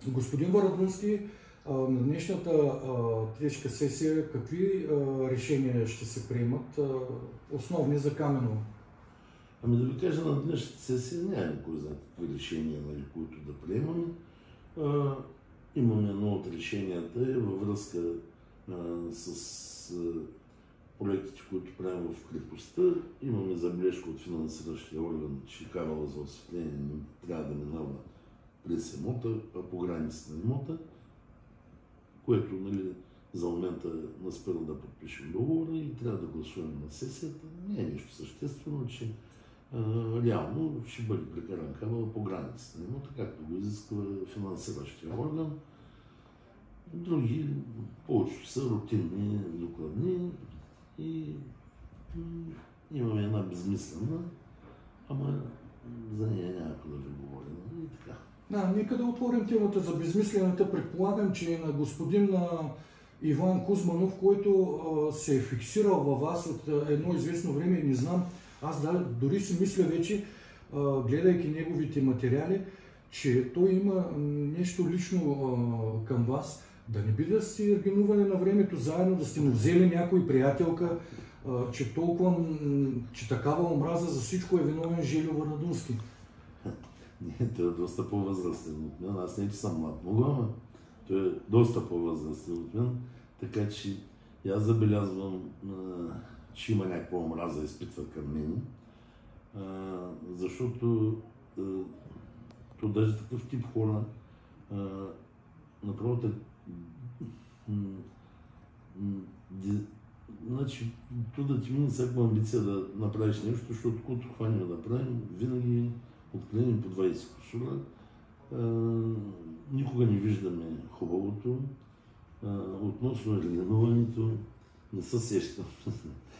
Господин Варадунски, на днешната тежка сесия какви решения ще се приемат, основни за Камено? Ами да ви кажа, на днешната сесия няма кой знае какви решения, които да приемаме. Имаме едно от решенията във връзка с проектите, които правим в крепостта. Имаме забележка от финансиращия орган, че кабела за осветление трябва да минава през имота, по границата на имота, което за момента нас спира да подпишем договора и трябва да гласуваме на сесията. Не е нещо съществено, че реално ще бъде прекаран кабел по границата на имота, както го изисква финансиращия орган. Други повечето са рутинни докладни и имаме една безмислена, ама за нея няма да ви говорим и така. Нека да отворим темата за безмислената. Предполагам, че на господин Иван Кузманов, който се е фиксирал във вас от едно известно време, не знам, аз дори си мисля вече, гледайки неговите материали, че той има нещо лично към вас. Да не би да сте аргинували на времето заедно, да сте му взели някой приятелка, че такава омраза за всичко е виновен Желю Варадунски. Не, той е доста по-възрастен от мен. Аз не че съм млад много, ама той е доста по-възрастен от мен, така че аз забелязвам, че има някаква омраза изпитва към мен, защото то даже такъв тип хора направо значи, да ти мине всякаква амбиция да направиш нещо, защото когато хванем да правим, винаги отклоним по 20 кусура. Никога не виждаме хубавото. Относно реленуването, не се сещам.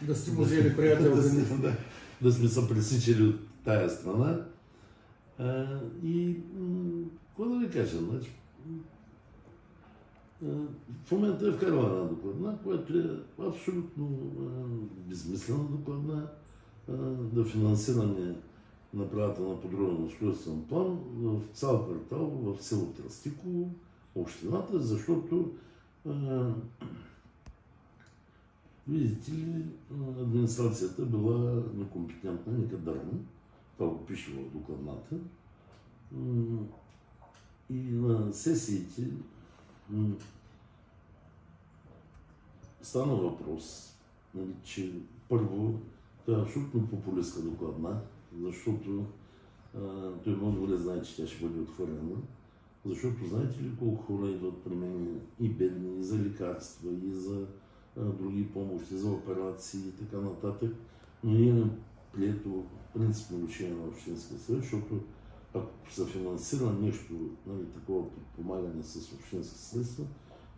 Да сте му взели приятел. Да сме се пресичали от тая страна. И какво да ви кажа? Значи, в момента е вкарала една докладна, която е абсолютно безмислена докладна, да финансираме направата на подробен устройствен план в цял квартал в село Тръстиково, общината, защото видите ли, администрацията била некомпетентна, некадърна. Това го пише в докладната. И на сесиите стана въпрос, че първо, това е абсолютно популистка докладна, защото той много добре знае, че тя ще бъде отхвърлена. Защото знаете ли колко хора идват при мен и бедни, и за лекарства, и за други помощи, за операции и така нататък. Но ние имаме прието принципно решение на Общинския съвет, защото ако се финансира нещо, такова подпомагане с общински средства,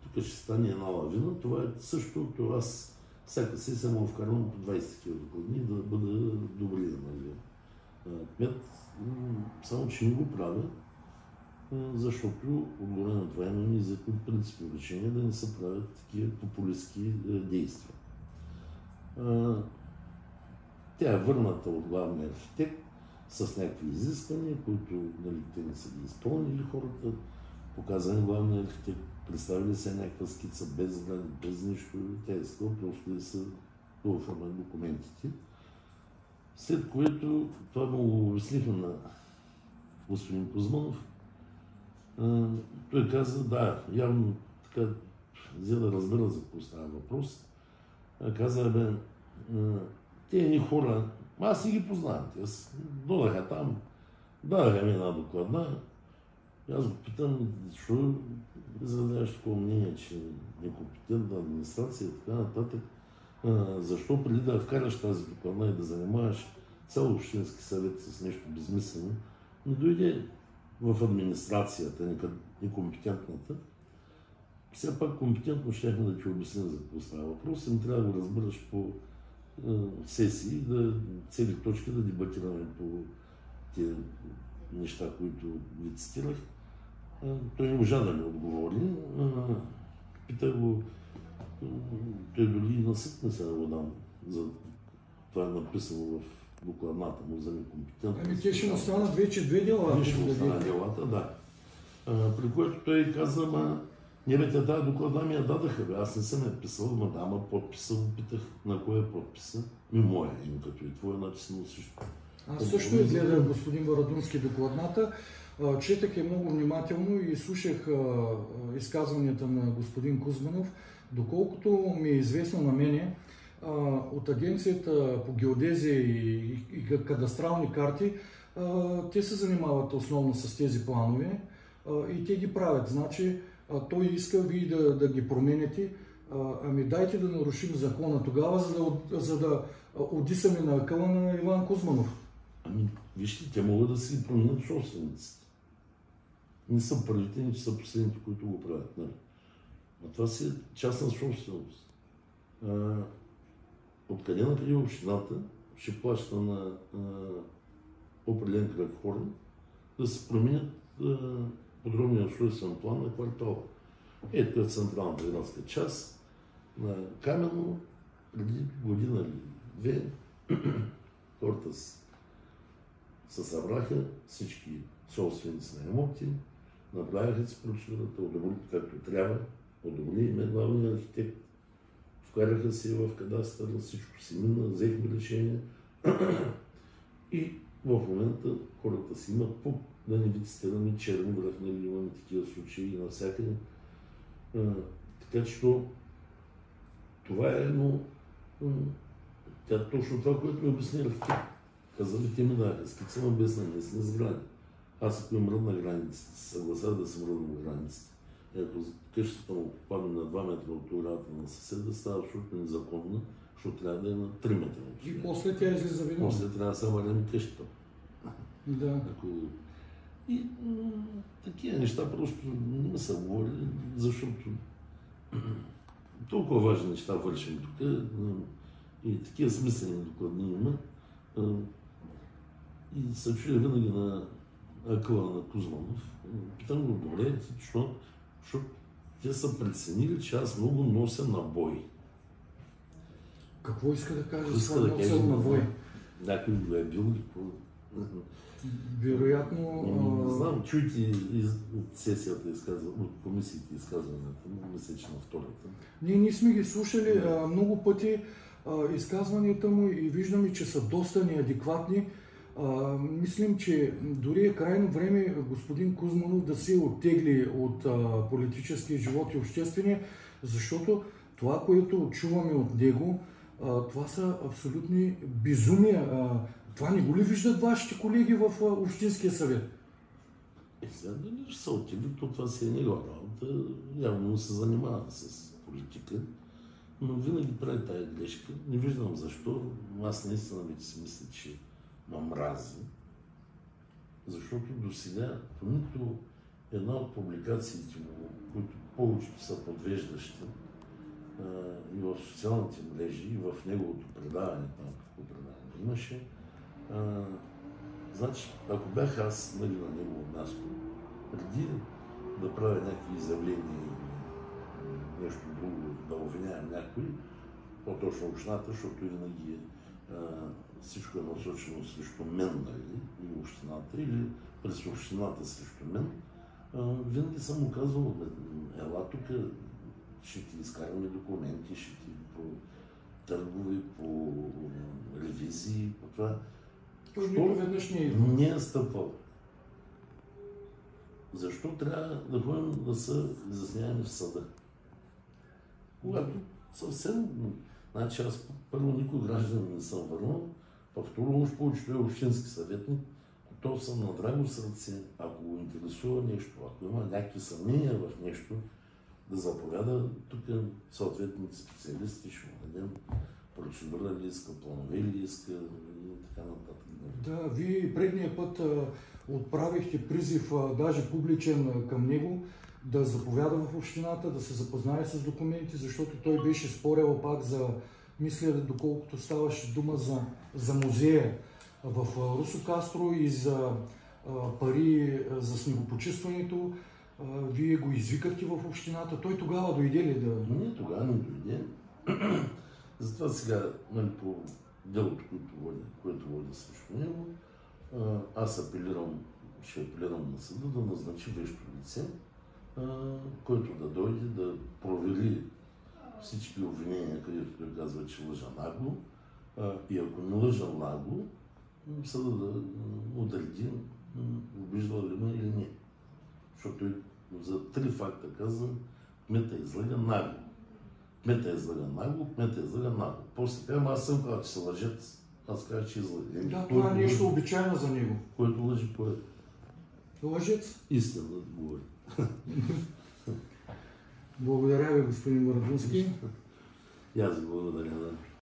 тук ще стане една лавина. Това е същото, аз всяка сесия му вкарвам по 20 такива докладни да бъда добри кмет. Само че не го правя, защото отгоре на това имаме иззетно принципно решение да не се правят такива популистски действия. Тя е върната от главния архитект с някакви изисквания, които те не са ги изпълнили хората. Показани главния архитект, представили се някаква скица без нищо. Тя искала просто да се оформят документите. След което това го обяснихме на господин Кузманов. Той каза, да, явно така взе да разбера за какво става въпрос. Каза, тези ни хора, аз не ги познавам. Аз додаха там, дадаха ми една докладна. Аз го питам, защо изразяваш такова мнение, че е некомпетентна администрация и така нататък. Защо преди да вкараш тази докладна и да занимаваш цял общински съвет с нещо безмислено, не дойде в администрацията, некомпетентната. Все пак компетентно щяхме да ти обясним за какво става въпрос. Не трябва да го разбираш по сесии, цели точки да дебатираме по тези неща, които ви цитирах. Той не можа да ми отговори. Питах го, той дори и на съд не се го дам. За това е написано в докладната му за некомпетентност. Те ще му станат вече две дела. Ще му станат делата, да. При което той каза, не бе, те тази докладна ми я дадаха, бе. Аз не съм я писал, ама подписа го питах на кой е подписа. И моя, като и твоя написано също. Аз също изгледах господин Варадунски докладната, четах я много внимателно и слушах изказванията на господин Кузманов. Доколкото ми е известно на мене, от Агенцията по геодезия и кадастрални карти, те се занимават основно с тези планове и те ги правят. Значи, той иска вие да ги промените. Ами дайте да нарушим закона тогава, за да удисаме на акъла на Иван Кузманов. Ами, вижте, те могат да си променят собствениците. Не са първите, не че са последните, които го правят. Нали? А това си е частна собственост. Откъде на къде общината ще плаща на определен кръг хора да се променят подробния устройствен план на квартала. Ето е централната градска част на Камено, преди година или две, хората се събраха, всички собственици на имоти, направиха си процедурата, одобрили както трябва, одобрили ме главния архитект, вкараха се в кадастър, всичко си мина, взехме решение и в момента хората си имат пук, да не ви цитираме черни връх, нали, имаме такива случаи навсякъде. Така че това е едно, точно това, което ми обясни архитект. Казали, те ми даваха скица, но без наместни сгради. Аз ако им мръдна границите, съгласа да съм мръдна границите. Ако къщата му попадне на 2 метра от оградата на съседа, става абсолютно незаконна, защото трябва да е на 3 метра от. И после тя излиза виновна. После трябва да се варим къщата. Да. И такива неща просто не са говорили, защото толкова важни неща вършим тук и такива смислени докладни има. И се чуя винаги на акъла на Кузманов. Питам го, добре, защото те са преценили, че аз много нося набой. Какво иска да каже с това нося набой? Някой го е бил. Вероятно... Не знам, чуйте от сесията, от комисиите изказванията, но мисля, че на втората. Ние сме ги слушали много пъти изказванията му и виждаме, че са доста неадекватни. Мислим, че дори е крайно време господин Кузманов да се оттегли от политическия живот и обществения, защото това, което чуваме от него, това са абсолютни безумия. Това не го ли виждат вашите колеги в Общинския съвет? Сега дали ще се оттегли, то това си е негова работа. Явно се занимава с политика, но винаги прави тая грешка. Не виждам защо. Аз наистина вече си мисля, че ма мрази, защото до сега по нито една от публикациите му, които повечето са подвеждащи и в социалните мрежи, и в неговото предаване, там какво предаване имаше, значи, ако бях аз на негово място, преди да правя някакви изявления и нещо друго, да обвинявам някой, по-точно общината, защото винаги всичко е насочено срещу мен, нали, и общината, или през общината срещу мен, винаги съм му казвал, ела тук, ще ти изкараме документи, ще ти по търгове, по ревизии, по това. Той нито веднъж не е стъпвал. Защо трябва да ходим да се изясняваме в съда? Когато съвсем... Значи аз първо никой гражданин не съм върнал, второ уж повечето е общински съветник, готов съм на драго сърце, ако го интересува нещо, ако има някакви съмнения в нещо, да заповяда тук съответните специалисти, ще му дадем процедура ли иска, планове ли иска и така нататък. Да, вие предния път отправихте призив, даже публичен към него, да заповяда в общината, да се запознае с документи, защото той беше спорил пак за, мисля, доколкото ставаше дума за музея в Русо Кастро и за пари за снегопочистването. Вие го извикахте в общината. Той тогава дойде ли да... Не, тогава не дойде. Затова сега, по делото, което води срещу него, аз апелирам, ще апелирам на съда да назначи вещо лице, който да дойде да провери всички обвинения, където той казва, че лъжа нагло, и ако не лъжа нагло, съда да отреди обиждал ли ме или не. Защото за 3 факта казвам, кмета излага нагло. Кмета излага нагло, кмета излага нагло. После казвам, аз съм казал, че се лъжец. Аз казах, че излага. Да, това е нещо обичайно за него. Който лъжи поет. Лъжец? Истина да говори. Благодаря ви, господин Върбунски. И аз ви благодаря. Да.